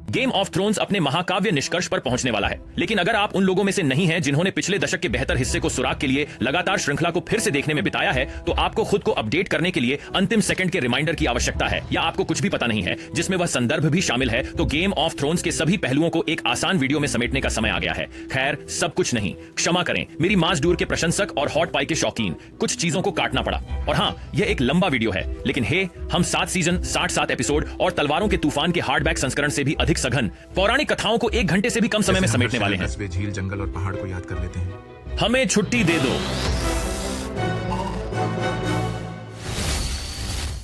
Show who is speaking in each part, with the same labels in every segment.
Speaker 1: Game of thrones अपने महाकाव्य निष्कर्ष पर पहुंचने वाला है, लेकिन अगर आप उन लोगों में से नहीं हैं जिन्होंने पिछले दशक के बेहतर हिस्से को सुराग के लिए लगातार श्रृंखला को फिर से देखने में बिताया है, तो आपको खुद को अपडेट करने के लिए अंतिम सेकंड के रिमाइंडर की आवश्यकता है, या आपको कुछ भी पता नहीं है जिसमें वह संदर्भ भी शामिल है, तो गेम ऑफ थ्रोन्स के सभी पहलुओं को एक आसान वीडियो में समेटने का समय आ गया है। खैर, सब कुछ नहीं, क्षमा करें मेरी मास डूर के प्रशंसक और हॉट पाई के शौकीन, कुछ चीजों को काटना पड़ा। और हाँ, यह एक लंबा वीडियो है, लेकिन हम 7 सीजन 67 एपिसोड और तलवारों के तूफान के हार्डबैक संस्करण से भी अधिक सघन पौराणिक कथाओं को 1 घंटे से भी कम समय में समेटने वाले हैं।
Speaker 2: झील, जंगल और पहाड़ को याद कर लेते हैं।
Speaker 1: हमें छुट्टी दे दो।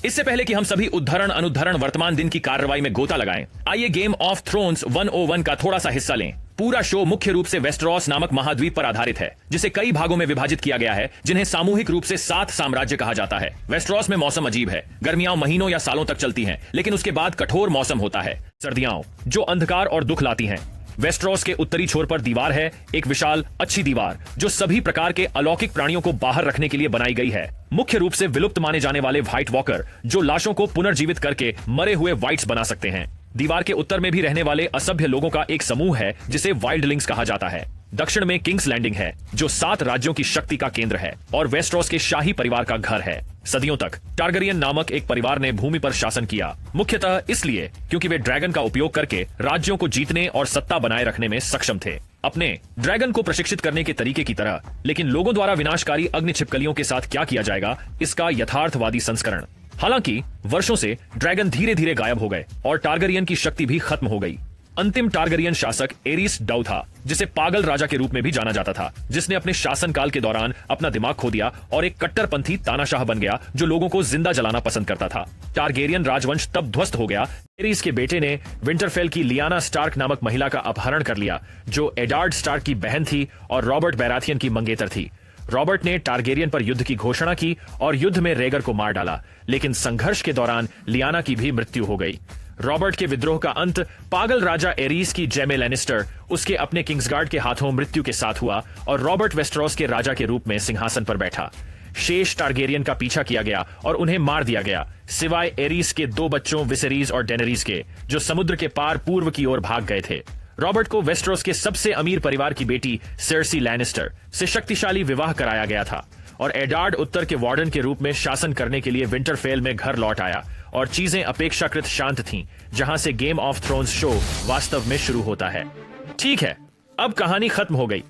Speaker 1: इससे पहले कि हम सभी उद्धरण अनुद्धरण वर्तमान दिन की कार्रवाई में गोता लगाएं, आइए गेम ऑफ थ्रोन्स 101 का थोड़ा सा हिस्सा लें। पूरा शो मुख्य रूप से वेस्टरॉस नामक महाद्वीप पर आधारित है, जिसे कई भागों में विभाजित किया गया है, जिन्हें सामूहिक रूप से 7 साम्राज्य कहा जाता है। वेस्टरॉस में मौसम अजीब है, गर्मियां महीनों या सालों तक चलती हैं, लेकिन उसके बाद कठोर मौसम होता है, सर्दियां, जो अंधकार और दुख लाती हैं। वेस्टरॉस के उत्तरी छोर पर दीवार है, एक विशाल अच्छी दीवार जो सभी प्रकार के अलौकिक प्राणियों को बाहर रखने के लिए बनाई गई है। मुख्य रूप से विलुप्त माने जाने वाले व्हाइट वॉकर, जो लाशों को पुनर्जीवित करके मरे हुए व्हाइट्स बना सकते हैं। दीवार के उत्तर में भी रहने वाले असभ्य लोगों का एक समूह है जिसे वाइल्डलिंग्स कहा जाता है। दक्षिण में किंग्स लैंडिंग है, जो 7 राज्यों की शक्ति का केंद्र है और वेस्टरॉस के शाही परिवार का घर है। सदियों तक टारगेरियन नामक एक परिवार ने भूमि पर शासन किया, मुख्यतः इसलिए क्योंकि वे ड्रैगन का उपयोग करके राज्यों को जीतने और सत्ता बनाए रखने में सक्षम थे, अपने ड्रैगन को प्रशिक्षित करने के तरीके की तरह। लेकिन लोगों द्वारा विनाशकारी अग्नि छिपकलियों के साथ क्या किया जाएगा, इसका यथार्थवादी संस्करण। हालांकि वर्षों से ड्रैगन धीरे धीरे गायब हो गए और टारगेरियन की शक्ति भी खत्म हो गई। अंतिम टारगेरियन शासक एरिस डाउ था, जिसे पागल राजा के रूप में भी जाना जाता था, जिसने अपने शासनकाल के दौरान अपना दिमाग खो दिया और एक कट्टरपंथी तानाशाह बन गया जो लोगों को जिंदा जलाना पसंद करता था। टारगेरियन राजवंश तब ध्वस्त हो गया। एरिस के बेटे ने विंटरफेल की लियाना स्टार्क नामक महिला का अपहरण कर लिया, जो एडार्ड स्टार्क की बहन थी और रॉबर्ट बैराथियन की मंगेतर थी। रॉबर्ट ने टारगेरियन पर युद्ध की घोषणा की और युद्ध में रेगर को मार डाला, लेकिन संघर्ष के दौरान लियाना की भी मृत्यु हो गई। रॉबर्ट के विद्रोह का अंत पागल राजा एरीस की जैमे लैनिस्टर उसके अपने किंग्सगार्ड के हाथों मृत्यु के साथ हुआ और रॉबर्ट वेस्टरॉस के राजा के रूप में सिंहासन पर बैठा। शेष टारगेरियन का पीछा किया गया और उन्हें मार दिया गया, सिवाय एरीस के 2 बच्चों विसेरीज और डेनरीज के, जो समुद्र के पार पूर्व की ओर भाग गए थे। रॉबर्ट को वेस्टरॉस के सबसे अमीर परिवार की बेटी सेर्सी लैनिस्टर से शक्तिशाली विवाह कराया गया था और एडार्ड उत्तर के वार्डन के रूप में शासन करने के लिए विंटरफेल में घर लौट आया और चीजें अपेक्षाकृत शांत थीं, जहां से गेम ऑफ थ्रोन्स शो वास्तव में शुरू होता है। ठीक है, अब कहानी खत्म हो गई।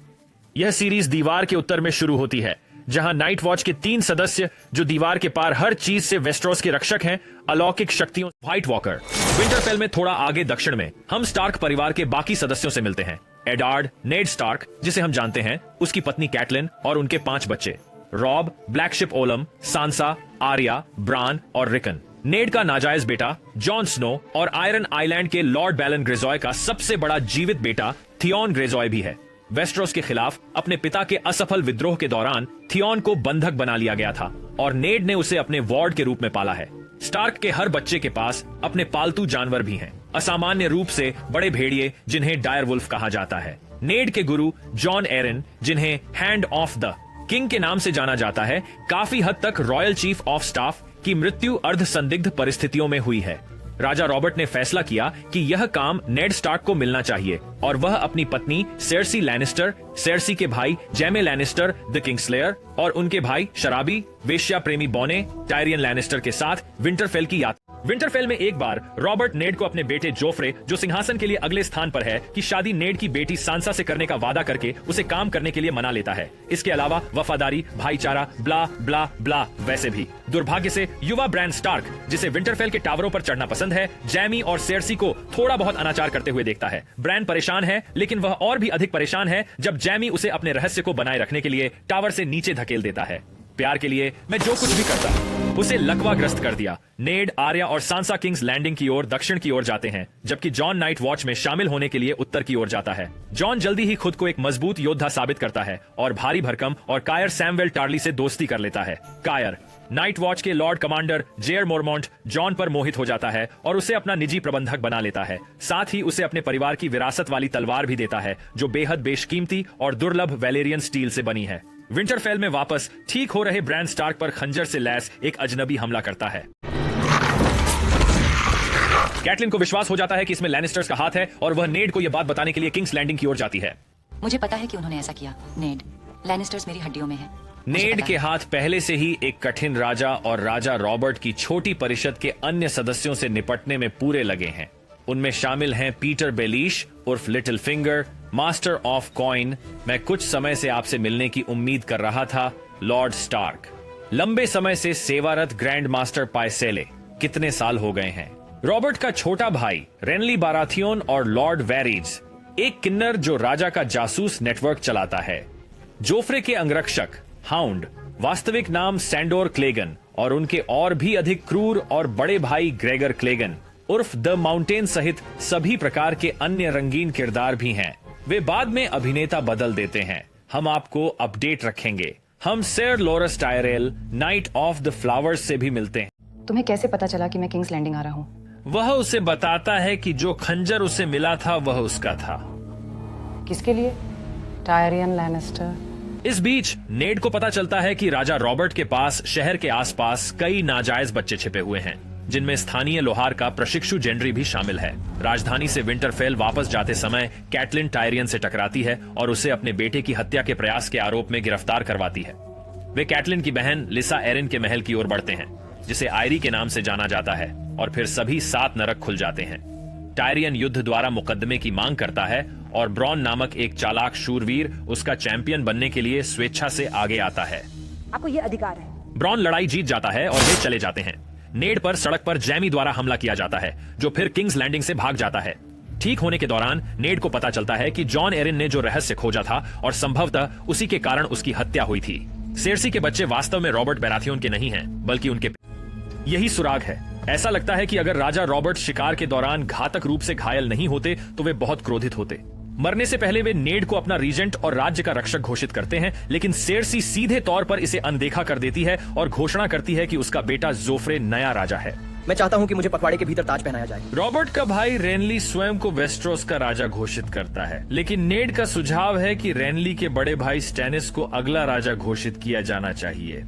Speaker 1: यह सीरीज दीवार के उत्तर में शुरू होती है, जहां नाइट वॉच के 3 सदस्य, जो दीवार के पार हर चीज से वेस्टरॉस के रक्षक हैं, अलौकिक शक्तियों व्हाइट वॉकर। विंटरफेल में थोड़ा आगे दक्षिण में हम स्टार्क परिवार के बाकी सदस्यों से मिलते हैं। एडार्ड, नेड स्टार्क जिसे हम जानते हैं, उसकी पत्नी कैटलिन और उनके 5 बच्चे, Rob, black sheep Olam, सांसा, Arya, bran और रिकन। नेड का नाजायज बेटा जॉन स्नो और आयरन आइलैंड के लॉर्ड बैलन ग्रेजॉय का सबसे बड़ा जीवित बेटा थियॉन ग्रेजॉय भी है। वेस्टरॉस के खिलाफ अपने पिता के असफल विद्रोह के दौरान थियॉन को बंधक बना लिया गया था और नेड ने उसे अपने वार्ड के रूप में पाला है। स्टार्क के हर बच्चे के पास अपने पालतू जानवर भी हैं, असामान्य रूप से बड़े भेड़िए जिन्हें डायरवुल्फ कहा जाता है। नेड के गुरु जॉन एरन, जिन्हें हैंड ऑफ द किंग के नाम से जाना जाता है, काफी हद तक रॉयल चीफ ऑफ स्टाफ की मृत्यु अर्ध संदिग्ध परिस्थितियों में हुई है। राजा रॉबर्ट ने फैसला किया कि यह काम नेड स्टार्क को मिलना चाहिए और वह अपनी पत्नी सेर्सी लैनिस्टर, सेर्सी के भाई जैमे लैनिस्टर द किंगस्लेयर और उनके भाई शराबी वेश्या प्रेमी बॉने टायरियन लैनिस्टर के साथ विंटरफेल की यात्रा। विंटरफेल में एक बार रॉबर्ट नेड को अपने बेटे जोफ्रे, जो सिंहासन के लिए अगले स्थान पर है, की शादी नेड की बेटी सांसा से करने का वादा करके उसे काम करने के लिए मना लेता है। इसके अलावा वफादारी, भाईचारा, ब्ला ब्ला ब्ला। वैसे भी दुर्भाग्य से युवा ब्रैन स्टार्क, जिसे विंटरफेल के टावरों पर चढ़ना पसंद है, जैमी और सेर्सी को थोड़ा बहुत अनाचार करते हुए देखता है। ब्रैन परेशान है, लेकिन वह और भी अधिक परेशान है जब जैमी उसे अपने रहस्य को बनाए रखने के लिए टावर से नीचे धकेल देता है। प्यार के लिए मैं जो कुछ भी करता उसे लकवाग्रस्त कर दिया। नेड, आर्या और सांसा किंग्स लैंडिंग की ओर दक्षिण की ओर जाते हैं, जबकि जॉन नाइट वॉच में शामिल होने के लिए उत्तर की ओर जाता है। जॉन जल्दी ही खुद को एक मजबूत योद्धा साबित करता है और भारी भरकम और कायर सैमुएल टार्ली से दोस्ती कर लेता है। कायर नाइट वॉच के लॉर्ड कमांडर जेयर मोरमोंट जॉन पर मोहित हो जाता है और उसे अपना निजी प्रबंधक बना लेता है। साथ ही उसे अपने परिवार की विरासत वाली तलवार भी देता है, जो बेहद बेशकीमती और दुर्लभ वैलेरियन स्टील से बनी है। विंटरफेल में वापस ठीक हो रहे ब्रैन स्टार्क पर खंजर से लैस एक अजनबी हमला करता है। कैटलिन को विश्वास हो जाता है कि इसमें लैनिस्टर्स का हाथ है और वह नेड को यह बात बताने के लिए किंग्स लैंडिंग की ओर जाती है।
Speaker 3: मुझे पता है कि उन्होंने ऐसा किया। नेड, लैनिस्टर्स मेरी हड्डियों में है।
Speaker 1: नेड के हाथ पहले से ही एक कठिन राजा और राजा रॉबर्ट की छोटी परिषद के अन्य सदस्यों से निपटने में पूरे लगे हैं। उनमें शामिल हैं पीटर बेलिश उर्फ little finger, master of coin. मैं कुछ समय से आपसे मिलने की उम्मीद कर रहा था, लॉर्ड स्टार्क। लंबे समय से सेवारत ग्रैंड मास्टर पायसेले। कितने साल हो गए हैं। रॉबर्ट का छोटा भाई रेनली बाराथियोन और लॉर्ड वेरिज, एक किन्नर जो राजा का जासूस नेटवर्क चलाता है। जोफ्रे के अंगरक्षक हाउंड, वास्तविक नाम सैंडोर क्लेगन, और उनके और भी अधिक क्रूर और बड़े भाई ग्रेगर क्लेगन उर्फ द माउंटेन सहित सभी प्रकार के अन्य रंगीन किरदार भी हैं। वे बाद में अभिनेता बदल देते हैं। हम आपको अपडेट रखेंगे। हम sir Loras Tyrell, knight of the flowers से भी मिलते हैं।
Speaker 4: तुम्हें कैसे पता चला कि मैं किंग्स लैंडिंग आ रहा हूँ?
Speaker 1: वह उसे बताता है कि जो खंजर उसे मिला था वह उसका था।
Speaker 4: किसके लिए? Tyrion Lannister.
Speaker 1: इस बीच नेड को पता चलता है कि राजा रॉबर्ट के पास शहर के आसपास कई नाजायज बच्चे छिपे हुए हैं, जिनमें स्थानीय लोहार का प्रशिक्षु जेनरी भी शामिल है। राजधानी से विंटरफेल वापस जाते समय कैटलिन टायरियन से टकराती है और उसे अपने बेटे की हत्या के प्रयास के आरोप में गिरफ्तार करवाती है। वे कैटलिन की बहन लिसा एरिन के महल की ओर बढ़ते हैं, जिसे आयरी के नाम से जाना जाता है, और फिर सभी 7 नरक खुल जाते हैं। टायरियन युद्ध द्वारा मुकदमे की मांग करता है और ब्रॉन नामक एक चालाक शूरवीर उसका चैंपियन बनने के लिए स्वेच्छा से आगे आता है।
Speaker 5: आपको ये अधिकार है।
Speaker 1: ब्रॉन लड़ाई जीत जाता है और वे चले जाते हैं। नेड पर सड़क पर जैमी द्वारा हमला किया जाता है, जो फिर किंग्स लैंडिंग से भाग जाता है। ठीक होने के दौरान नेड को पता चलता है कि जॉन एरिन ने जो रहस्य खोजा था और संभवतः उसी के कारण उसकी हत्या हुई थी। सेर्सी के बच्चे वास्तव में रॉबर्ट बैराथियोन के नहीं हैं, बल्कि उनके। यही सुराग है। ऐसा लगता है कि अगर राजा रॉबर्ट शिकार के दौरान घातक रूप से घायल नहीं होते तो वे बहुत क्रोधित होते। मरने से पहले वे नेड को अपना रीजेंट और राज्य का रक्षक घोषित करते हैं, लेकिन सेर्सी सीधे तौर पर इसे अनदेखा कर देती है और घोषणा करती है कि उसका बेटा जोफ्रे नया राजा है।
Speaker 6: मैं चाहता हूं कि मुझे पखवाड़े के भीतर ताज पहनाया जाए।
Speaker 1: रॉबर्ट का भाई रेनली स्वयं को वेस्ट्रोस का राजा घोषित करता है, लेकिन नेड का सुझाव है कि रेनली के बड़े भाई स्टेनिस को अगला राजा घोषित किया जाना चाहिए।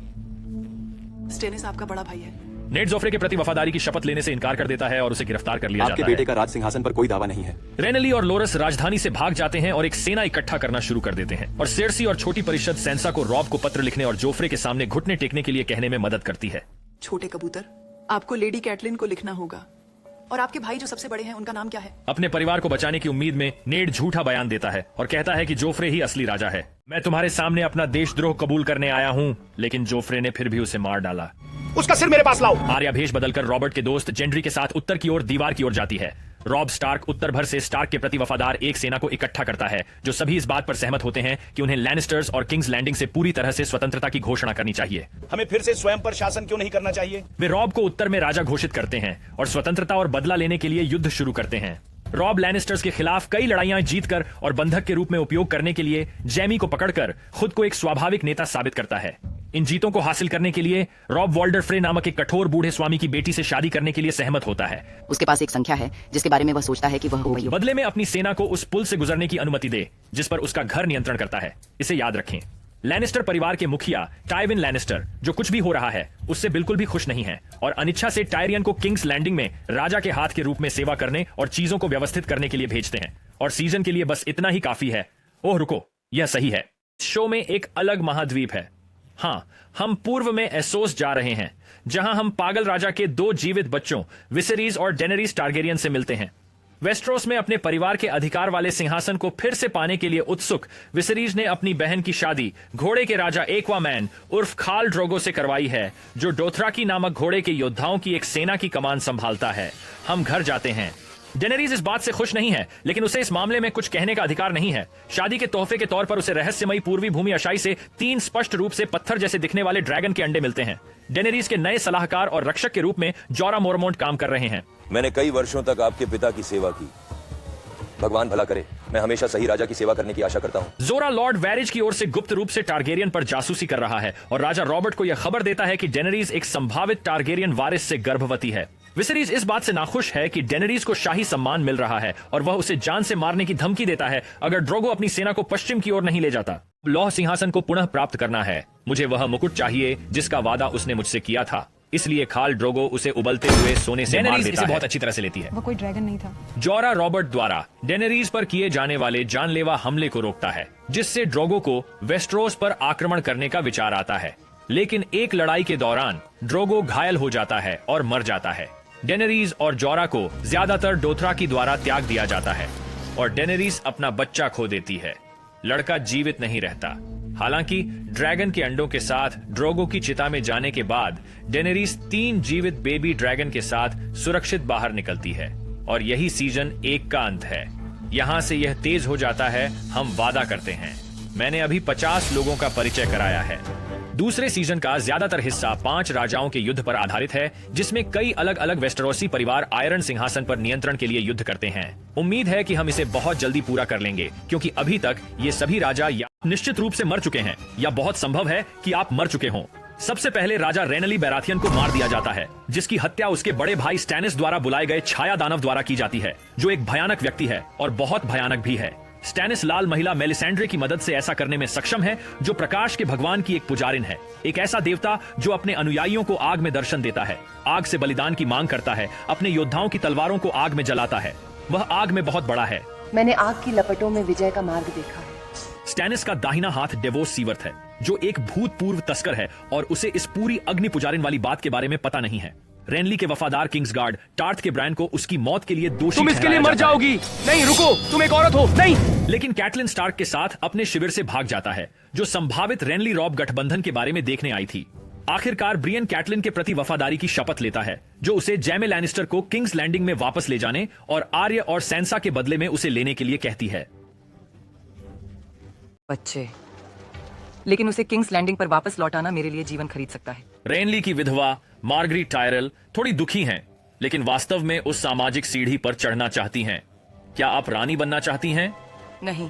Speaker 5: स्टेनिस आपका बड़ा भाई है।
Speaker 1: नेड जोफ्रे के प्रति वफादारी की शपथ लेने से इनकार कर देता है और उसे गिरफ्तार कर लिया
Speaker 2: आपके
Speaker 1: जाता है।
Speaker 2: बेटे का राज सिंहासन पर कोई दावा नहीं है।
Speaker 1: रेनली और लोरस राजधानी से भाग जाते हैं और एक सेना इकट्ठा करना शुरू कर देते हैं, और सेर्सी और छोटी परिषद सेंसा को रॉब को पत्र लिखने और जोफ्रे के सामने घुटने टेकने के लिए कहने में मदद करती है।
Speaker 5: छोटे कबूतर, आपको लेडी कैटलिन को लिखना होगा। और आपके भाई जो सबसे बड़े हैं, उनका नाम क्या है?
Speaker 1: अपने परिवार को बचाने की उम्मीद में नेड झूठा बयान देता है और कहता है कि जोफ्रे ही असली राजा है। मैं तुम्हारे सामने अपना देशद्रोह कबूल करने आया हूँ, लेकिन जोफ्रे ने फिर भी उसे मार डाला।
Speaker 6: उसका सिर मेरे पास लाओ।
Speaker 1: आर्या भेष बदलकर रॉबर्ट के दोस्त जेंड्री के साथ उत्तर की ओर दीवार की ओर जाती है। रॉब स्टार्क उत्तर भर से स्टार्क के प्रति वफादार एक सेना को इकट्ठा करता है, जो सभी इस बात पर सहमत होते हैं कि उन्हें लैनिस्टर्स और किंग्स लैंडिंग से पूरी तरह से स्वतंत्रता की घोषणा करनी चाहिए।
Speaker 6: हमें फिर से स्वयं पर शासन क्यों नहीं करना चाहिए?
Speaker 1: वे रॉब को उत्तर में राजा घोषित करते हैं और स्वतंत्रता और बदला लेने के लिए युद्ध शुरू करते हैं। रॉब लैनिस्टर्स के खिलाफ कई लड़ाइयां जीतकर और बंधक के रूप में उपयोग करने के लिए जैमी को पकड़कर खुद को एक स्वाभाविक नेता साबित करता है। इन जीतों को हासिल करने के लिए रॉब वॉल्डर फ्रे नामक एक कठोर बूढ़े स्वामी की बेटी से शादी करने के लिए सहमत होता है।
Speaker 3: उसके पास एक संख्या है जिसके बारे में वह सोचता है कि वह होगी।
Speaker 1: बदले में अपनी सेना को उस पुल से गुजरने की अनुमति दे जिस पर उसका घर नियंत्रण करता है। इसे याद रखें, लैनिस्टर परिवार के मुखिया टाइविन लैनिस्टर जो कुछ भी हो रहा है उससे बिल्कुल भी खुश नहीं है और अनिच्छा से टायरियन को किंग्स लैंडिंग में राजा के हाथ के रूप में सेवा करने और चीजों को व्यवस्थित करने के लिए भेजते हैं। और सीजन के लिए बस इतना ही काफी है। ओह रुको, यह सही है। शो में एक अलग महाद्वीप है। हाँ, हम पूर्व में एसोस जा रहे हैं, जहां हम पागल राजा के 2 जीवित बच्चों विसेरीज और डेनेरीज टारगेरियन से मिलते हैं। वेस्ट्रोस में अपने परिवार के अधिकार वाले सिंहासन को फिर से पाने के लिए उत्सुक विसेरीज ने अपनी बहन की शादी घोड़े के राजा एक्वामैन उर्फ खाल ड्रोगो से करवाई है, जो डोथराकी नामक घोड़े के योद्धाओं की एक सेना की कमान संभालता है। हम घर जाते हैं। डेनेरीज इस बात से खुश नहीं है, लेकिन उसे इस मामले में कुछ कहने का अधिकार नहीं है। शादी के तोहफे के तौर पर उसे रहस्यमयी पूर्वी भूमि अशाई से 3 स्पष्ट रूप से पत्थर जैसे दिखने वाले ड्रैगन के अंडे मिलते हैं। डेनेरीज के नए सलाहकार और रक्षक के रूप में जोरा मोरमोंट काम कर रहे हैं।
Speaker 7: मैंने कई वर्षों तक आपके पिता की सेवा की। भगवान भला करे। मैं हमेशा सही राजा की सेवा करने की आशा करता हूँ।
Speaker 1: जोरा लॉर्ड वेरिज की ओर से गुप्त रूप से टारगेरियन पर जासूसी कर रहा है और राजा रॉबर्ट को यह खबर देता है कि डेनेरीज एक संभावित टारगेरियन वारिस से गर्भवती है। विसेरीज इस बात से नाखुश है कि डेनेरीज को शाही सम्मान मिल रहा है और वह उसे जान से मारने की धमकी देता है अगर ड्रोगो अपनी सेना को पश्चिम की ओर नहीं ले जाता। लौह सिंहासन को पुनः प्राप्त करना है। मुझे वह मुकुट चाहिए जिसका वादा उसने मुझसे किया था। इसलिए खाल ड्रोगो उसे उबलते हुए सोने से मार देता है। बहुत अच्छी तरह से लेती है।
Speaker 4: वो कोई ड्रैगन नहीं था।
Speaker 1: जॉरा रॉबर्ट द्वारा डेनेरीज पर किए जाने वाले जानलेवा हमले को रोकता है, जिससे ड्रोगो को वेस्टरोस पर आक्रमण करने का विचार आता है। लेकिन एक लड़ाई के दौरान ड्रोगो घायल हो जाता है और मर जाता है। डेनेरीज और जॉरा को ज्यादातर डोथराकी द्वारा त्याग दिया जाता है और डेनेरीज अपना बच्चा खो देती है। लड़का जीवित नहीं रहता। हालांकि ड्रैगन के अंडों के साथ ड्रोगो की चिता में जाने के बाद डेनेरीज 3 जीवित बेबी ड्रैगन के साथ सुरक्षित बाहर निकलती है और यही सीजन 1 का अंत है। यहाँ से यह तेज हो जाता है। हम वादा करते हैं। मैंने अभी 50 लोगों का परिचय कराया है। दूसरे सीजन का ज्यादातर हिस्सा 5 राजाओं के युद्ध पर आधारित है, जिसमें कई अलग अलग वेस्टरोसी परिवार आयरन सिंहासन पर नियंत्रण के लिए युद्ध करते हैं। उम्मीद है कि हम इसे बहुत जल्दी पूरा कर लेंगे, क्योंकि अभी तक ये सभी राजा या निश्चित रूप से मर चुके हैं या बहुत संभव है कि आप मर चुके हों। सबसे पहले राजा रेनली बैराथियन को मार दिया जाता है, जिसकी हत्या उसके बड़े भाई स्टैनिस द्वारा बुलाए गए छाया दानव द्वारा की जाती है, जो एक भयानक व्यक्ति है और बहुत भयानक भी है। स्टैनिस लाल महिला मेलिसेंड्रे की मदद से ऐसा करने में सक्षम है, जो प्रकाश के भगवान की एक पुजारिन है, एक ऐसा देवता जो अपने अनुयायियों को आग में दर्शन देता है, आग से बलिदान की मांग करता है, अपने योद्धाओं की तलवारों को आग में जलाता है। वह आग में बहुत बड़ा है।
Speaker 8: मैंने आग की लपटों में विजय का मार्ग देखा है।
Speaker 1: स्टैनिस का दाहिना हाथ डेवोस सीवर्थ है, जो एक भूतपूर्व तस्कर है और उसे इस पूरी अग्नि पुजारिन वाली बात के बारे में पता नहीं है। रेनली के वफादार किंग्सगार्ड टार्थ के ब्रांड को उसकी मौत के लिए दोषी
Speaker 6: तुम इसके लिए मर जाओगी। नहीं रुको, तुम एक औरत हो। नहीं।
Speaker 1: लेकिन कैटलिन स्टार्क के साथ अपने शिविर से भाग जाता है, जो संभावित रेनली रॉब गठबंधन के बारे में देखने आई थी। आखिरकार ब्रियन कैटलिन के प्रति वफादारी की शपथ लेता है, जो उसे जैमे लैनिस्टर को किंग्स लैंडिंग में वापस ले जाने और आर्य और सैंसा के बदले में उसे लेने के लिए कहती है।
Speaker 3: बच्चे, लेकिन उसे किंग्स लैंडिंग पर वापस लौटाना मेरे लिए जीवन खरीद सकता है।
Speaker 1: रेनली की विधवा मार्गरेट टायरल थोड़ी दुखी हैं, लेकिन वास्तव में उस सामाजिक सीढ़ी पर चढ़ना चाहती हैं। क्या आप रानी बनना चाहती हैं?
Speaker 3: नहीं,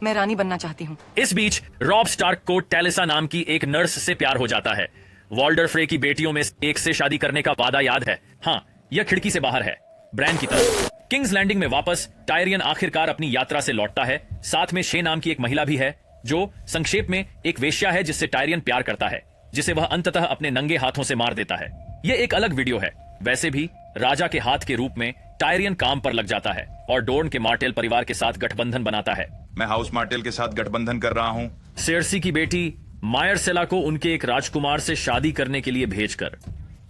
Speaker 3: मैं रानी बनना चाहती हूँ।
Speaker 1: इस बीच रॉब स्टार्क को टेलेसा नाम की एक नर्स से प्यार हो जाता है। वॉल्डर फ्रे की बेटियों में एक से शादी करने का वादा याद है। हाँ, यह खिड़की से बाहर है, ब्रैन की तरफ। किंग्स लैंडिंग में वापस टायरियन आखिरकार अपनी यात्रा से लौटता है। साथ में शे नाम की एक महिला भी है, जो संक्षेप में एक वेश्या है जिससे टायरियन प्यार करता है, जिसे वह अंततः अपने नंगे हाथों से मार देता है। यह एक अलग वीडियो है। वैसे भी राजा के हाथ के रूप में टायरियन काम पर लग जाता है और डोर्न के मार्टेल परिवार के साथ गठबंधन बनाता है।
Speaker 9: मैं हाउस मार्टेल के साथ गठबंधन कर रहा हूँ।
Speaker 1: सेर्सी की बेटी मायरसेला को उनके एक राजकुमार से शादी करने के लिए भेजकर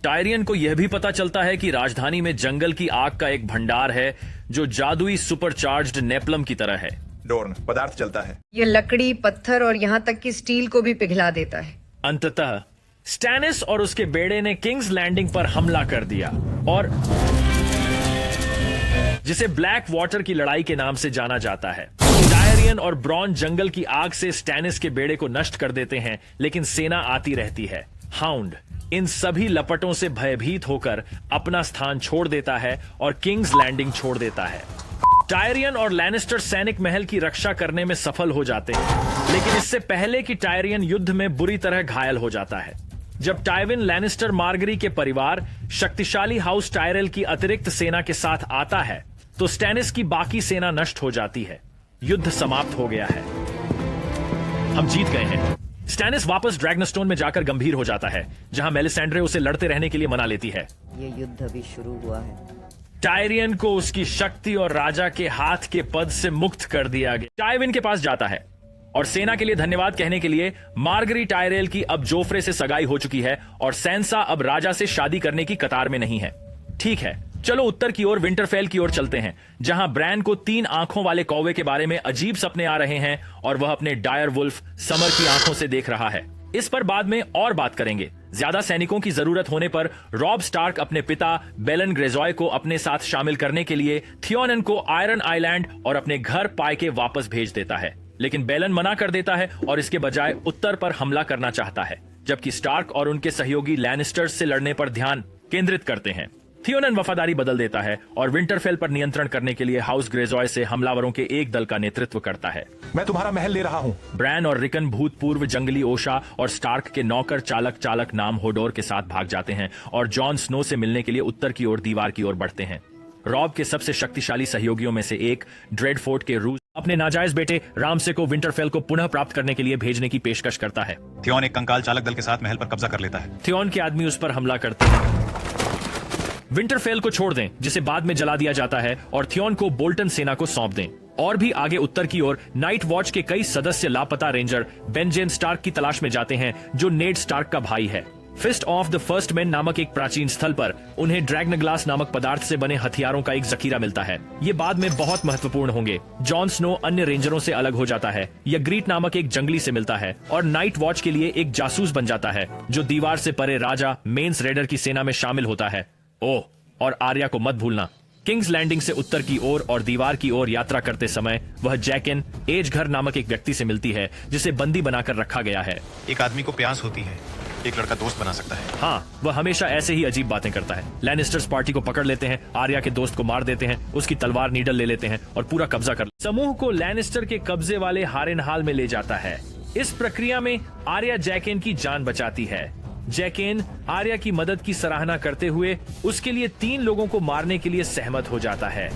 Speaker 1: टायरियन को यह भी पता चलता है कि राजधानी में जंगल की आग का एक भंडार है, जो जादुई सुपरचार्ज्ड नेपलम की तरह है।
Speaker 9: डोर्न पदार्थ चलता है।
Speaker 10: ये लकड़ी, पत्थर और यहाँ तक कि स्टील को भी पिघला देता है।
Speaker 1: अंततः स्टैनिस और उसके बेड़े ने किंग्स लैंडिंग पर हमला कर दिया, और जिसे ब्लैक वाटर की लड़ाई के नाम से जाना जाता है। टायरियन और ब्रॉन जंगल की आग से स्टैनिस के बेड़े को नष्ट कर देते हैं, लेकिन सेना आती रहती है। हाउंड इन सभी लपटों से भयभीत होकर अपना स्थान छोड़ देता है और किंग्स लैंडिंग छोड़ देता है। टायरियन और लैनिस्टर सैनिक महल की रक्षा करने में सफल हो जाते हैं, लेकिन इससे पहले कि टायरियन युद्ध में बुरी तरह घायल हो जाता है। जब टाइविन लैनिस्टर मार्गरी के परिवार शक्तिशाली हाउस टायरल की अतिरिक्त सेना के साथ आता है, तो स्टैनिस की बाकी सेना नष्ट हो जाती है। युद्ध समाप्त हो गया है। हम जीत गए हैं। स्टैनिस वापस ड्रैगनस्टोन में जाकर गंभीर हो जाता है, जहां मेलिसेंड्रे उसे लड़ते रहने के लिए मना लेती है।
Speaker 10: ये युद्ध अभी शुरू हुआ है।
Speaker 1: टायरियन को उसकी शक्ति और राजा के हाथ के पद से मुक्त कर दिया गया। टाइविन के पास जाता है और सेना के लिए धन्यवाद कहने के लिए मार्गरी टायरेल की अब जोफ्रे से सगाई हो चुकी है और सैंसा अब राजा से शादी करने की कतार में नहीं है। ठीक है, चलो उत्तर की ओर विंटरफेल की ओर चलते हैं, जहां ब्रैन को 3 आंखों वाले कौवे के बारे में अजीब सपने आ रहे हैं और वह अपने डायर वुल्फ समर की आंखों से देख रहा है। इस पर बाद में और बात करेंगे। ज्यादा सैनिकों की जरूरत होने पर रॉब स्टार्क अपने पिता बेलन ग्रेजॉय को अपने साथ शामिल करने के लिए थियोनन को आयरन आइलैंड और अपने घर पाइके वापस भेज देता है, लेकिन बेलन मना कर देता है और इसके बजाय उत्तर पर हमला करना चाहता है, जबकि स्टार्क और उनके सहयोगी लैनिस्टर्स से लड़ने पर ध्यान केंद्रित करते हैं। थियोनन वफादारी बदल देता है और विंटरफेल पर नियंत्रण करने के लिए हाउस ग्रेजॉय से हमलावरों के एक दल का नेतृत्व करता है।
Speaker 9: मैं तुम्हारा महल ले रहा हूँ।
Speaker 1: ब्रैन और रिकन भूतपूर्व जंगली ओशा और स्टार्क के नौकर चालक नाम होडोर के साथ भाग जाते हैं और जॉन स्नो से मिलने के लिए उत्तर की ओर दीवार की ओर बढ़ते हैं। रॉब के सबसे शक्तिशाली सहयोगियों में से एक ड्रेडफोर्ट के रूस अपने नाजायज बेटे रामसे को विंटरफेल को पुनः प्राप्त करने के लिए भेजने की पेशकश करता है।
Speaker 9: थियोन एक कंकाल चालक दल के साथ महल पर कब्जा कर लेता है।
Speaker 1: थियोन के आदमी उस पर हमला करते हैं। विंटरफेल को छोड़ दें, जिसे बाद में जला दिया जाता है, और थियोन को बोल्टन सेना को सौंप दें। और भी आगे उत्तर की ओर नाइट वॉच के कई सदस्य लापता रेंजर बेंजेन स्टार्क की तलाश में जाते हैं, जो नेड स्टार्क का भाई है। Fist of the first man नामक एक प्राचीन स्थल पर उन्हें ड्रैगनग्लास नामक पदार्थ से बने हथियारों का एक जखीरा मिलता है। ये बाद में बहुत महत्वपूर्ण होंगे। जॉन स्नो अन्य रेंजरों से अलग हो जाता है, यग्रीट नामक एक जंगली से मिलता है और नाइट वॉच के लिए एक जासूस बन जाता है, जो दीवार से परे राजा मेंस रेडर की सेना में शामिल होता है। ओह, और आर्या को मत भूलना। किंग्स लैंडिंग से उत्तर की ओर और दीवार की ओर यात्रा करते समय वह जैकिन एज घर नामक एक व्यक्ति से मिलती है, जिसे बंदी बनाकर रखा गया है।
Speaker 9: एक आदमी को प्यास होती है, एक लड़का दोस्त बना सकता है।
Speaker 1: हाँ, वह हमेशा ऐसे ही अजीब बातें करता है। लैनिस्टर्स पार्टी को पकड़ लेते हैं, आर्या के दोस्त को मार देते हैं, उसकी तलवार नीडल ले लेते हैं और पूरा कब्जा कर समूह को लैनिस्टर के कब्जे वाले हारेनहाल में ले जाता है। इस प्रक्रिया में आर्या जैकिन की जान बचाती है। जैकिन आर्या की मदद की सराहना करते हुए उसके लिए 3 लोगों को मारने के लिए सहमत हो जाता है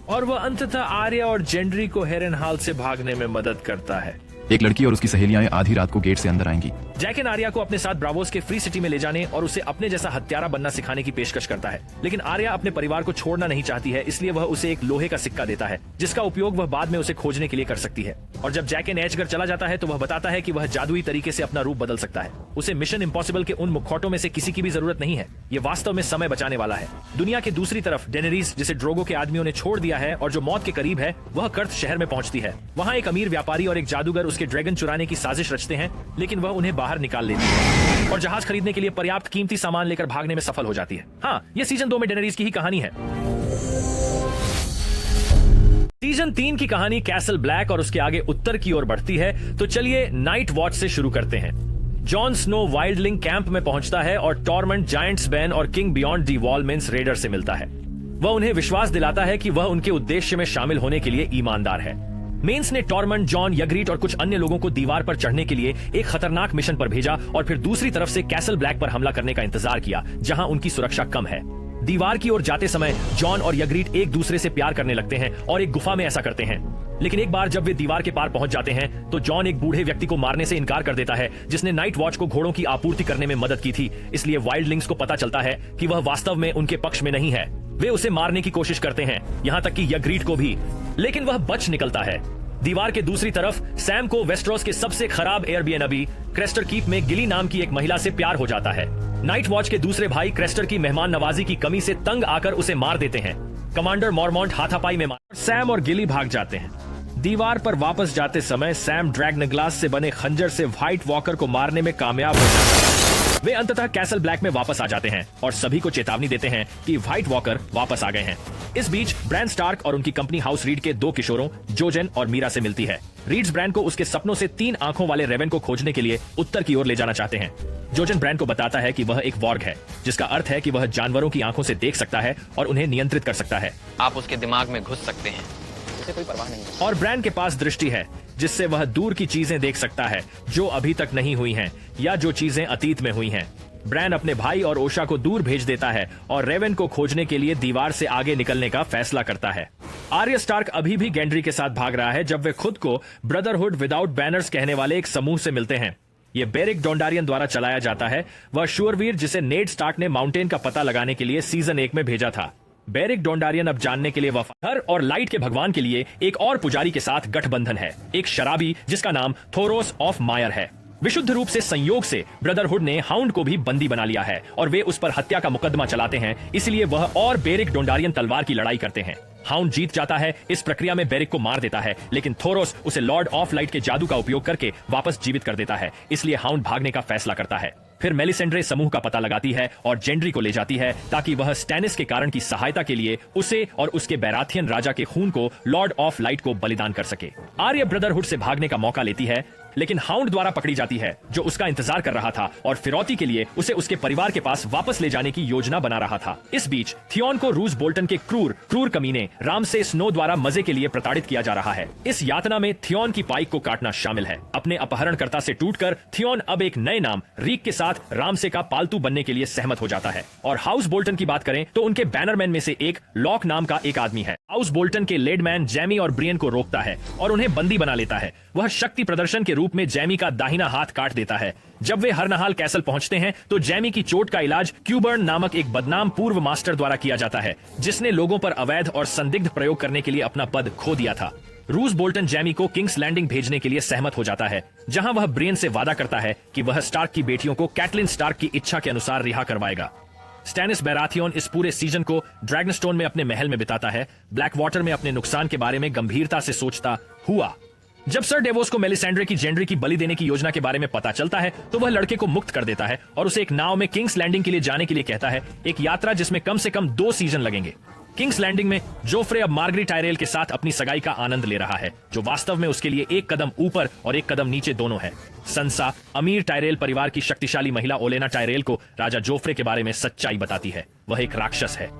Speaker 1: और वह अंततः आर्या और जेंड्री को हेरेनहाल से भागने में मदद करता है।
Speaker 2: एक लड़की और उसकी सहेलियां आधी रात को गेट से अंदर आएंगी।
Speaker 1: जैकिन आर्या को अपने साथ ब्रावोस के फ्री सिटी में ले जाने और उसे अपने जैसा हत्यारा बनना सिखाने की पेशकश करता है, लेकिन आर्या अपने परिवार को छोड़ना नहीं चाहती है, इसलिए वह उसे एक लोहे का सिक्का देता है, जिसका उपयोग वह बाद में उसे खोजने के लिए कर सकती है। और जब जैकिन एजगर चला जाता है तो वह बताता है कि वह जादुई तरीके से अपना रूप बदल सकता है। उसे मिशन इम्पॉसिबल के उन मुखौटों में से किसी की भी जरूरत नहीं है। ये वास्तव में समय बचाने वाला है। दुनिया के दूसरी तरफ डेनेरीस, जिसे ड्रोगो के आदमियों ने छोड़ दिया है और जो मौत के करीब है, वह कर्थ शहर में पहुंचती है। वहाँ एक अमीर व्यापारी और एक जादूगर उसके ड्रैगन चुराने की साजिश रचते हैं, लेकिन वह उन्हें बाहर निकाल लेती है और जहाज खरीदने के लिए पर्याप्त कीमती सामान लेकर भागने में सफल हो जाती है। हाँ, यह सीजन 2 में डेनेरीस की ही कहानी है। सीजन 3 की कहानी कैसल ब्लैक और उसके आगे उत्तर की ओर बढ़ती है, तो चलिए नाइट वॉच से शुरू करते हैं। जॉन स्नो वाइल्डलिंग कैंप में पहुंचता है और टॉर्मेंट जायंट्स बैन और king beyond the wall Mance Rayder से मिलता है। वह उन्हें विश्वास दिलाता है कि वह उनके उद्देश्य में शामिल होने के लिए ईमानदार है। मेंस ने टॉर्मेंट, जॉन, यग्रीट और कुछ अन्य लोगों को दीवार पर चढ़ने के लिए एक खतरनाक मिशन पर भेजा और फिर दूसरी तरफ से कैसल ब्लैक पर हमला करने का इंतजार किया, जहां उनकी सुरक्षा कम है। दीवार की ओर जाते समय जॉन और यग्रीट एक दूसरे से प्यार करने लगते हैं और एक गुफा में ऐसा करते हैं, लेकिन एक बार जब वे दीवार के पार पहुंच जाते हैं तो जॉन एक बूढ़े व्यक्ति को मारने से इनकार कर देता है, जिसने नाइट वॉच को घोड़ों की आपूर्ति करने में मदद की थी। इसलिए वाइल्डलिंग्स को पता चलता है कि वह वास्तव में उनके पक्ष में नहीं है। वे उसे मारने की कोशिश करते हैं, यहाँ तक कि यग्रीट को भी, लेकिन वह बच निकलता है। दीवार के दूसरी तरफ सैम को वेस्टरोस के सबसे खराब एयरबीएनबी क्रेस्टर कीप में गिली नाम की एक महिला से प्यार हो जाता है। नाइट वॉच के दूसरे भाई क्रेस्टर की मेहमान नवाजी की कमी से तंग आकर उसे मार देते हैं। कमांडर मॉर्मॉन्ट हाथापाई में मार सैम और गिली भाग जाते हैं। दीवार पर वापस जाते समय सैम ड्रैगनग्लास से बने खंजर से व्हाइट वॉकर को मारने में कामयाब हो जाता है। वे अंततः कैसल ब्लैक में वापस आ जाते हैं और सभी को चेतावनी देते हैं कि व्हाइट वॉकर वापस आ गए हैं। इस बीच ब्रैन स्टार्क और उनकी कंपनी हाउस रीड के 2 किशोरों जोजेन और मीरा से मिलती है। रीड्स ब्रैन को उसके सपनों से 3 आंखों वाले रेवन को खोजने के लिए उत्तर की ओर ले जाना चाहते हैं। जोजेन ब्रैन को बताता है कि वह एक वॉर्ग है, जिसका अर्थ है कि वह जानवरों की आंखों से देख सकता है और उन्हें नियंत्रित कर सकता है।
Speaker 11: आप उसके दिमाग में घुस सकते हैं, उसे कोई परवाह नहीं है।
Speaker 1: और ब्रैन के पास दृष्टि है, जिससे वह दूर की चीजें देख सकता है जो अभी तक नहीं हुई हैं या जो चीजें अतीत में हुई हैं। ब्रैन अपने भाई और ओशा को दूर भेज देता है और रेवन को खोजने के लिए दीवार से आगे निकलने का फैसला करता है। आर्या स्टार्क अभी भी गेंड्री के साथ भाग रहा है जब वे खुद को ब्रदरहुड विदाउट बैनर्स कहने वाले एक समूह से मिलते हैं। ये बेरिक डोंडारियन द्वारा चलाया जाता है, वह शूरवीर जिसे नेड स्टार्क ने माउंटेन का पता लगाने के लिए सीजन 1 में भेजा था। बेरिक डोंडारियन अब जानने के लिए वफादार और लाइट के भगवान के लिए एक और पुजारी के साथ गठबंधन है, एक शराबी जिसका नाम थोरोस ऑफ मायर है। विशुद्ध रूप से संयोग से ब्रदरहुड ने हाउंड को भी बंदी बना लिया है और वे उस पर हत्या का मुकदमा चलाते हैं, इसलिए वह और बेरिक डोंडारियन तलवार की लड़ाई करते हैं। हाउंड जीत जाता है। इस प्रक्रिया में बेरिक को मार देता है, लेकिन थोरोस उसे लॉर्ड ऑफ लाइट के जादू का उपयोग करके वापस जीवित कर देता है, इसलिए हाउंड भागने का फैसला करता है। फिर मेलिसेंड्रे समूह का पता लगाती है और जेंड्री को ले जाती है ताकि वह स्टैनिस के कारण की सहायता के लिए उसे और उसके बैराथियन राजा के खून को लॉर्ड ऑफ लाइट को बलिदान कर सके। आर्या ब्रदरहुड से भागने का मौका लेती है, लेकिन हाउंड द्वारा पकड़ी जाती है, जो उसका इंतजार कर रहा था और फिरौती के लिए उसे उसके परिवार के पास वापस ले जाने की योजना बना रहा था। इस बीच थियोन को रूस बोल्टन के क्रूर कमीने रामसे स्नो द्वारा मजे के लिए प्रताड़ित किया जा रहा है। इस यातना में थियोन की पाइक को काटना शामिल है। अपने अपहरणकर्ता से टूटकर थियोन अब एक नए नाम रीक के साथ रामसे का पालतू बनने के लिए सहमत हो जाता है। और हाउस बोल्टन की बात करें तो उनके बैनरमैन में से एक लॉक नाम का एक आदमी है। हाउस बोल्टन के लेडमैन जैमी और ब्रियन को रोकता है और उन्हें बंदी बना लेता है। वह शक्ति प्रदर्शन के रूप में जैमी का दाहिना हाथ काट देता है। जब वे हरनहाल कैसल पहुंचते हैं तो जैमी की चोट का इलाज क्यूबर्न नामक एक बदनाम पूर्व मास्टर द्वारा किया जाता है, जिसने लोगों पर अवैध और संदिग्ध प्रयोग करने के लिए अपना पद खो दिया था। रूस बोल्टन जैमी को किंग्स लैंडिंग भेजने के लिए सहमत हो जाता है, जहां वह ब्रियन से वादा करता है कि वह स्टार्क की बेटियों को कैटलिन स्टार्क की इच्छा के अनुसार रिहा करवाएगा। स्टैनिस बैराथियोन इस पूरे सीजन को ड्रैगनस्टोन में अपने महल में बिताता है, ब्लैक वाटर में अपने नुकसान के बारे में गंभीरता से सोचता हुआ। जब सर डेवोस को मेलिसेंड्रे की जेंड्री की बलि देने की योजना के बारे में पता चलता है तो वह लड़के को मुक्त कर देता है और उसे एक नाव में किंग्स लैंडिंग के लिए जाने के लिए कहता है, एक यात्रा जिसमें कम से कम 2 सीजन लगेंगे। किंग्स लैंडिंग में जोफ्रे अब मार्गरी टायरेल के साथ अपनी सगाई का आनंद ले रहा है, जो वास्तव में उसके लिए एक कदम ऊपर और एक कदम नीचे दोनों है। संसा अमीर टायरेल परिवार की शक्तिशाली महिला ओलेना टायरेल को राजा जोफ्रे के बारे में सच्चाई बताती है। वह एक राक्षस है,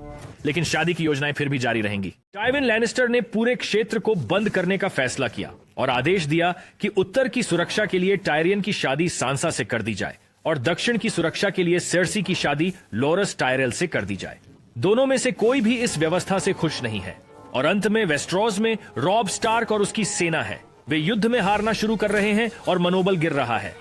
Speaker 1: लेकिन शादी की योजनाएं फिर भी जारी रहेंगी। टाइविन लैनिस्टर ने पूरे क्षेत्र को बंद करने का फैसला किया और आदेश दिया कि उत्तर की सुरक्षा के लिए टायरियन की शादी सांसा से कर दी जाए और दक्षिण की सुरक्षा के लिए सेर्सी की शादी लोरस टायरेल से कर दी जाए। दोनों में से कोई भी इस व्यवस्था से खुश नहीं है और अंत में वेस्ट्रोस में रॉब स्टार्क और उसकी सेना है। वे युद्ध में हारना शुरू कर रहे हैं और मनोबल गिर रहा है।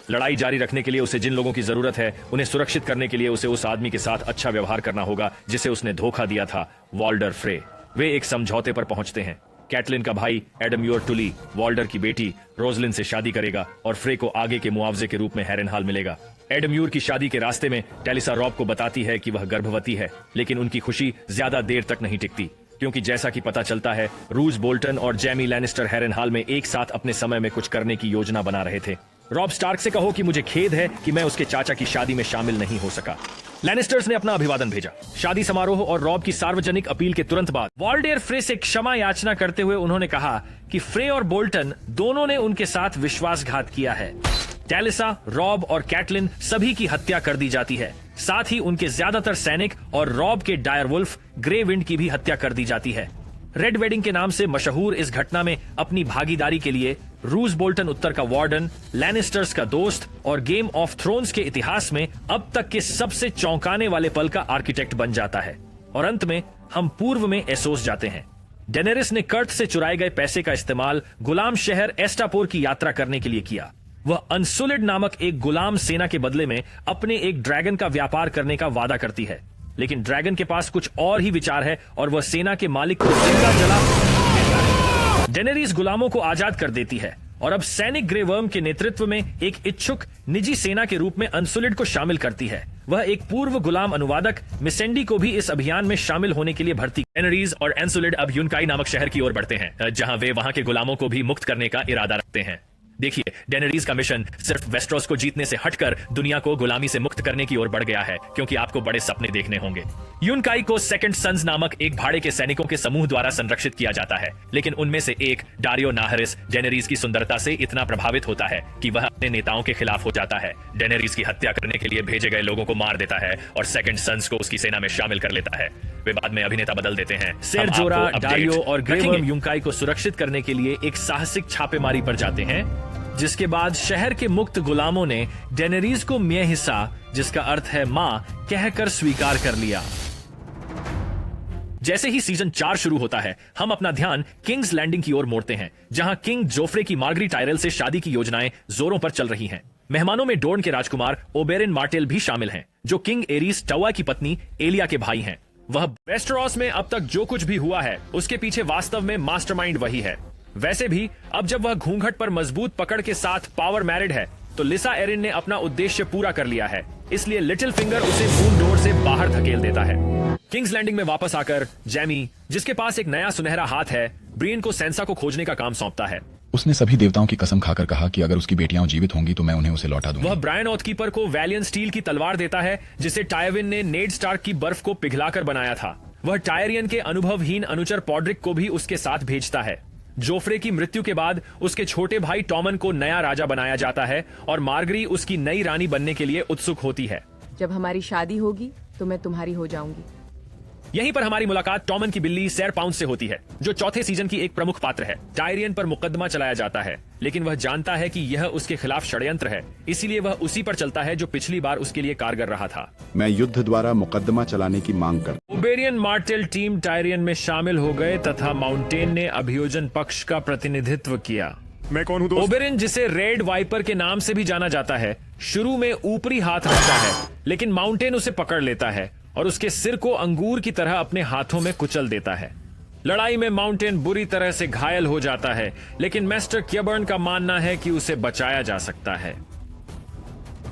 Speaker 1: लड़ाई जारी रखने के लिए उसे जिन लोगों की जरूरत है, उन्हें सुरक्षित करने के लिए उसे उस आदमी के साथ अच्छा व्यवहार करना होगा जिसे उसने धोखा दिया था, वॉल्डर फ्रे। वे एक समझौते पर पहुंचते हैं। कैटलिन का भाई एडम्योर टुली वॉल्डर की बेटी रोजलिन से शादी करेगा और फ्रे को आगे के मुआवजे के रूप में हैरनहाल मिलेगा। एडम्यूर की शादी के रास्ते में टेलिसा रॉब को बताती है कि वह गर्भवती है, लेकिन उनकी खुशी ज्यादा देर तक नहीं टिकती, क्योंकि जैसा कि पता चलता है रूस बोल्टन और जैमी लैनिस्टर हैरनहाल में एक साथ अपने समय में कुछ करने की योजना बना रहे थे। रॉब स्टार्क से कहो कि मुझे खेद है कि मैं उसके चाचा की शादी में शामिल नहीं हो सका। लैनिस्टर्स ने अपना अभिवादन भेजा। शादी समारोह और रॉब की सार्वजनिक अपील के तुरंत बाद वॉल्डेयर फ्रे से क्षमा याचना करते हुए उन्होंने कहा कि फ्रे और बोल्टन दोनों ने उनके साथ विश्वासघात किया है। टेलिसा, रॉब और कैटलिन सभी की हत्या कर दी जाती है। साथ ही उनके ज्यादातर सैनिक और रॉब के डायरवुल्फ ग्रे विंड की भी हत्या कर दी जाती है। रेड वेडिंग के नाम से मशहूर इस घटना में अपनी भागीदारी के लिए रूस बोल्टन उत्तर का वार्डन, लैनिस्टर्स का दोस्त और गेम ऑफ थ्रोन्स के इतिहास में अब तक के सबसे चौंकाने वाले पल का आर्किटेक्ट बन जाता है। और अंत में हम पूर्व में एसोस जाते हैं। डेनेरिस ने कर्ट से चुराए गए पैसे का इस्तेमाल गुलाम शहर एस्टापोर की यात्रा करने के लिए किया। वह अनसुलिड नामक एक गुलाम सेना के बदले में अपने एक ड्रैगन का व्यापार करने का वादा करती है, लेकिन ड्रैगन के पास कुछ और ही विचार है और वह सेना के मालिक को जिंदा जला देता है। डेनेरीज गुलामों को आजाद कर देती है और अब सैनिक ग्रे वर्म के नेतृत्व में एक इच्छुक निजी सेना के रूप में अनसुलिड को शामिल करती है। वह एक पूर्व गुलाम अनुवादक मिसेंडी को भी इस अभियान में शामिल होने के लिए भर्ती। डेनेरीज और एनसुलिड अब यूनकाई नामक शहर की ओर बढ़ते हैं, जहां वे वहां के गुलामों को भी मुक्त करने का इरादा रखते हैं। देखिए, डेनेरीज का मिशन सिर्फ वेस्ट्रोस को जीतने से हटकर दुनिया को गुलामी से मुक्त करने की ओर बढ़ गया है, क्योंकि आपको बड़े सपने देखने होंगे। यूनकाई को सेकंड सन्स नामक एक भाड़े के सैनिकों के समूह द्वारा संरक्षित किया जाता है, लेकिन उनमें से एक डारियो नाहरिस डेनेरीज की सुंदरता से इतना प्रभावित होता है कि वह अपने नेताओं के खिलाफ हो जाता है। डेनेरीज की हत्या करने के लिए भेजे गए लोगों को मार देता है और सेकंड सन्स को उसकी सेना में शामिल कर लेता है। वे बाद में अभिनेता बदल देते हैं। सेर जोरा, डारियो और ग्रे वर्म यूनकाई को सुरक्षित करने के लिए एक साहसिक छापेमारी पर जाते हैं, जिसके बाद शहर के मुक्त गुलामों ने डेनेरीज को मियां हिस्सा, जिसका अर्थ है मां, कहकर स्वीकार कर लिया। जैसे ही सीजन 4 शुरू होता है, हम अपना ध्यान किंग्स लैंडिंग की ओर मोड़ते हैं, जहां किंग जोफ्रे की मार्गरी टायरेल से शादी की योजनाएं जोरों पर चल रही हैं। मेहमानों में डोर्न के राजकुमार ओबेरिन मार्टेल भी शामिल हैं, जो किंग एरीस टवा की पत्नी एलिया के भाई हैं। वह वेस्टेरोस में अब तक जो कुछ भी हुआ है, उसके पीछे वास्तव में मास्टरमाइंड वही है। वैसे भी अब जब वह घूंघट पर मजबूत पकड़ के साथ पावर मैरिड है, तो लिसा एरिन ने अपना उद्देश्य पूरा कर लिया है, इसलिए लिटिल फिंगर उसे मून डोर से बाहर धकेल देता है। किंग्स लैंडिंग में वापस आकर जैमी, जिसके पास एक नया सुनहरा हाथ है, ब्रियन को सेंसा को खोजने का काम सौंपता है।
Speaker 2: उसने सभी देवताओं की कसम खाकर कहा कि अगर उसकी बेटियां जीवित होंगी तो मैं उन्हें उसे लौटा दूंगा।
Speaker 1: वह ब्रायन ऑथकीपर को वैलियन स्टील की तलवार देता है, जिसे टायविन ने नेड स्टार्क की बर्फ को पिघलाकर बनाया था। वह टायरियन के अनुभवहीन अनुचर पॉड्रिक को भी उसके साथ भेजता है। जोफ्रे की मृत्यु के बाद उसके छोटे भाई टॉमन को नया राजा बनाया जाता है और मार्गरी उसकी नई रानी बनने के लिए उत्सुक होती है।
Speaker 8: जब हमारी शादी होगी तो मैं तुम्हारी हो जाऊंगी।
Speaker 1: यहीं पर हमारी मुलाकात टॉमन की बिल्ली सैर पाउंस से होती है, जो चौथे सीजन की एक प्रमुख पात्र है। टायरियन पर मुकदमा चलाया जाता है, लेकिन वह जानता है कि यह उसके खिलाफ षड्यंत्र है, इसीलिए वह उसी पर चलता है जो पिछली बार उसके लिए कारगर रहा था।
Speaker 12: मैं युद्ध द्वारा मुकदमा चलाने की मांग करता।
Speaker 1: ओबेरियन मार्टेल टीम टायरियन में शामिल हो गए तथा माउंटेन ने अभियोजन पक्ष का प्रतिनिधित्व किया।
Speaker 9: मैं कौन हूँ दोस्त?
Speaker 1: ओबेरिन, जिसे रेड वाइपर के नाम से भी जाना जाता है, शुरू में ऊपरी हाथ रखता है, लेकिन माउंटेन उसे पकड़ लेता है और उसके सिर को अंगूर की तरह अपने हाथों में कुचल देता है। लड़ाई में माउंटेन बुरी तरह से घायल हो जाता है, लेकिन मास्टर क्यबर्न का मानना है कि उसे बचाया जा सकता है।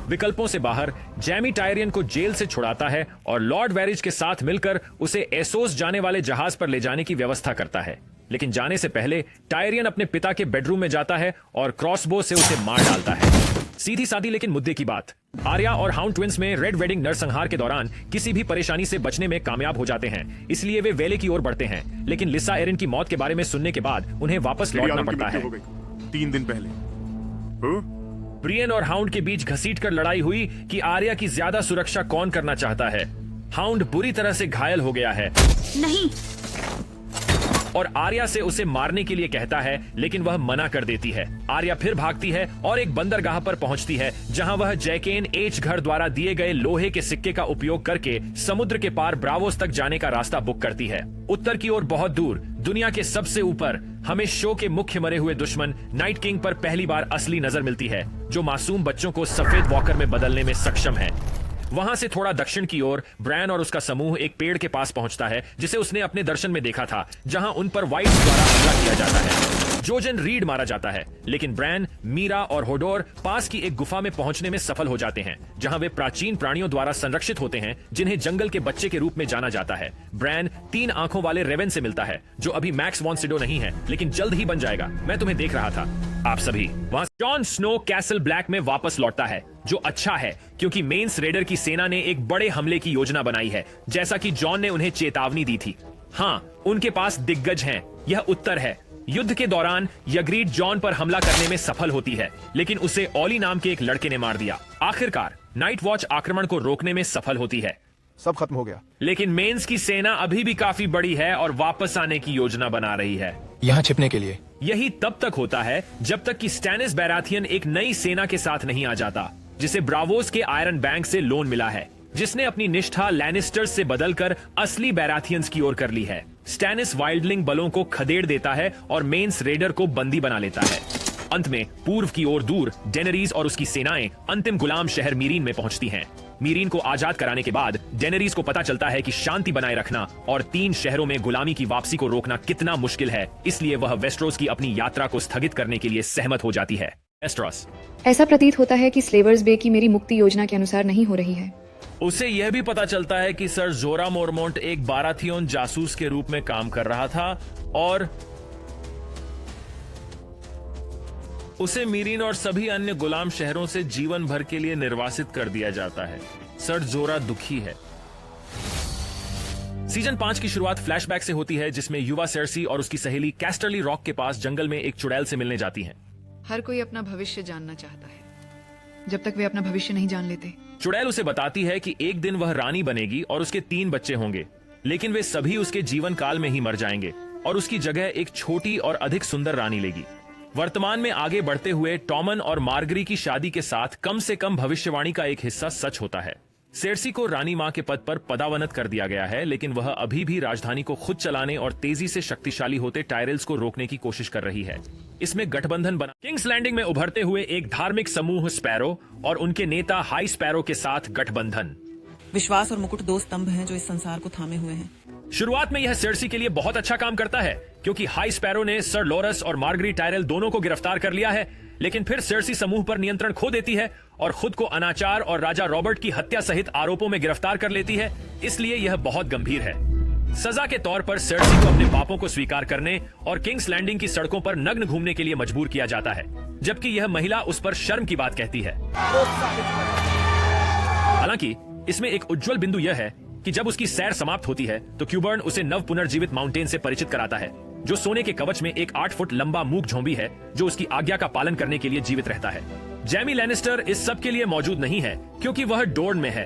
Speaker 1: विकल्पों से बाहर जैमी टायरियन को जेल से छुड़ाता है और लॉर्ड वेरिज के साथ मिलकर उसे एसोस जाने वाले जहाज पर ले जाने की व्यवस्था करता है। लेकिन जाने से पहले टायरियन अपने पिता के बेडरूम में जाता है और क्रॉसबो से उसे मार डालता है। सीधी सादी लेकिन मुद्दे की बात। आर्या और हाउंड ट्विंस में रेड वेडिंग नरसंहार के दौरान किसी भी परेशानी से बचने में कामयाब हो जाते हैं, इसलिए वे वेले की ओर बढ़ते हैं। लेकिन लिसा एरिन की मौत के बारे में सुनने के बाद उन्हें वापस लौटना पड़ता है।
Speaker 9: 3 दिन पहले
Speaker 1: ब्रियन और हाउंड के बीच घसीटकर लड़ाई हुई कि आर्या की ज्यादा सुरक्षा कौन करना चाहता है। हाउंड बुरी तरह से घायल हो गया है
Speaker 5: नहीं,
Speaker 1: और आर्या से उसे मारने के लिए कहता है, लेकिन वह मना कर देती है। आर्या फिर भागती है और एक बंदरगाह पर पहुंचती है, जहां वह जैकेन एच घर द्वारा दिए गए लोहे के सिक्के का उपयोग करके समुद्र के पार ब्रावोस तक जाने का रास्ता बुक करती है। उत्तर की ओर बहुत दूर, दुनिया के सबसे ऊपर, हमें शो के मुख्य मरे हुए दुश्मन नाइट किंग पर पहली बार असली नजर मिलती है, जो मासूम बच्चों को सफेद वॉकर में बदलने में सक्षम है। वहां से थोड़ा दक्षिण की ओर ब्रैन और उसका समूह एक पेड़ के पास पहुंचता है, जिसे उसने अपने दर्शन में देखा था, जहां उन पर वाइट्स द्वारा हमला किया जाता है। जोजन रीड मारा जाता है, लेकिन ब्रैन, मीरा और होडोर पास की एक गुफा में पहुंचने में सफल हो जाते हैं, जहां वे प्राचीन प्राणियों द्वारा संरक्षित होते हैं, जिन्हें जंगल के बच्चे के रूप में जाना जाता है। ब्रैन 3 आंखों वाले रेवन से मिलता है, जो अभी मैक्स वॉन सिडो नहीं है, लेकिन जल्द ही बन जाएगा। मैं तुम्हें देख रहा था, आप सभी। वहां जॉन स्नो कैसल ब्लैक में वापस लौटता है, जो अच्छा है, क्योंकि मेंस रेडर की सेना ने एक बड़े हमले की योजना बनाई है, जैसा कि जॉन ने उन्हें चेतावनी दी थी। हाँ, उनके पास दिग्गज हैं। यह उत्तर है। युद्ध के दौरान यग्रीड जॉन पर हमला करने में सफल होती है, लेकिन उसे ओली नाम के एक लड़के ने मार दिया। आखिरकार नाइट वॉच आक्रमण को रोकने में सफल होती है।
Speaker 9: सब खत्म हो गया,
Speaker 1: लेकिन मेंस की सेना अभी भी काफी बड़ी है और वापस आने की योजना बना रही है,
Speaker 6: यहाँ छिपने के लिए।
Speaker 1: यही तब तक होता है जब तक कि स्टैनिस बैराथियन एक नई सेना के साथ नहीं आ जाता, जिसे ब्रावोस के आयरन बैंक से लोन मिला है, जिसने अपनी निष्ठा लैनिस्टर्स से बदलकर असली बैराथियंस की ओर कर ली है। स्टैनिस वाइल्डलिंग बलों को खदेड़ देता है और मेंस रेडर को बंदी बना लेता है। अंत में पूर्व की ओर दूर डेनेरीज और उसकी सेनाएं अंतिम गुलाम शहर मीरीन में पहुंचती हैं। मीरीन को आजाद कराने के बाद डेनेरीज को पता चलता है कि शांति बनाए रखना और 3 शहरों में गुलामी की वापसी को रोकना कितना मुश्किल है, इसलिए वह वेस्टरोस की अपनी यात्रा को स्थगित करने के लिए सहमत हो जाती है। वेस्टरोस।
Speaker 4: ऐसा प्रतीत होता है कि स्लेवर्स बे की मेरी मुक्ति योजना के अनुसार नहीं हो रही है।
Speaker 1: उसे यह भी पता चलता है कि सर जोरा मोरमोंट एक बाराथियन जासूस के रूप में काम कर रहा था और उसे मीरीन और सभी अन्य गुलाम शहरों से जीवन भर के लिए निर्वासित कर दिया जाता है। सर जोरा दुखी है। सीजन 5 की शुरुआत फ्लैशबैक से होती है, जिसमें युवा सेर्सी और उसकी सहेली कैस्टरली रॉक के पास जंगल में एक चुड़ैल से मिलने जाती हैं।
Speaker 5: हर कोई अपना भविष्य जानना चाहता है, जब तक वे अपना भविष्य नहीं जान लेते।
Speaker 1: चुड़ैल उसे बताती है कि एक दिन वह रानी बनेगी और उसके 3 बच्चे होंगे, लेकिन वे सभी उसके जीवन काल में ही मर जाएंगे और उसकी जगह एक छोटी और अधिक सुंदर रानी लेगी। वर्तमान में आगे बढ़ते हुए टॉमन और मार्गरी की शादी के साथ कम से कम भविष्यवाणी का एक हिस्सा सच होता है। सेर्सी को रानी मां के पद पर पदावनत कर दिया गया है, लेकिन वह अभी भी राजधानी को खुद चलाने और तेजी से शक्तिशाली होते टायरेल्स को रोकने की कोशिश कर रही है। इसमें गठबंधन बना किंग्स लैंडिंग में उभरते हुए एक धार्मिक समूह स्पैरो और उनके नेता हाई स्पैरो के साथ गठबंधन।
Speaker 5: विश्वास और मुकुट 2 स्तंभ हैं जो इस संसार को थामे हुए हैं।
Speaker 1: शुरुआत में यह सेर्सी के लिए बहुत अच्छा काम करता है, क्योंकि हाई स्पैरो ने सर लोरस और मार्गरी टायरेल दोनों को गिरफ्तार कर लिया है, लेकिन फिर सेर्सी समूह पर नियंत्रण खो देती है और खुद को अनाचार और राजा रॉबर्ट की हत्या सहित आरोपों में गिरफ्तार कर लेती है। इसलिए यह बहुत गंभीर है। सजा के तौर पर सेर्सी को अपने पापों को स्वीकार करने और किंग्स लैंडिंग की सड़कों पर नग्न घूमने के लिए मजबूर किया जाता है, जबकि यह महिला उस पर शर्म की बात कहती है। हालांकि इसमें एक उज्जवल बिंदु यह है कि जब उसकी सैर समाप्त होती है तो क्यूबर्न उसे नव पुनर्जीवित माउंटेन से परिचित कराता है, जो सोने के कवच में एक 8 फुट लंबा मूक झोंबी है, जो उसकी आज्ञा का पालन करने के लिए जीवित रहता है। जैमी लैनिस्टर इस सब के लिए मौजूद नहीं है, क्योंकि वह डोर्न में है।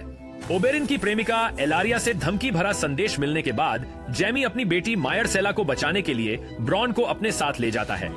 Speaker 1: ओबेरिन की प्रेमिका एलारिया से धमकी भरा संदेश मिलने के बाद जैमी अपनी बेटी मायरसेला को बचाने के लिए ब्रॉन को अपने साथ ले जाता है।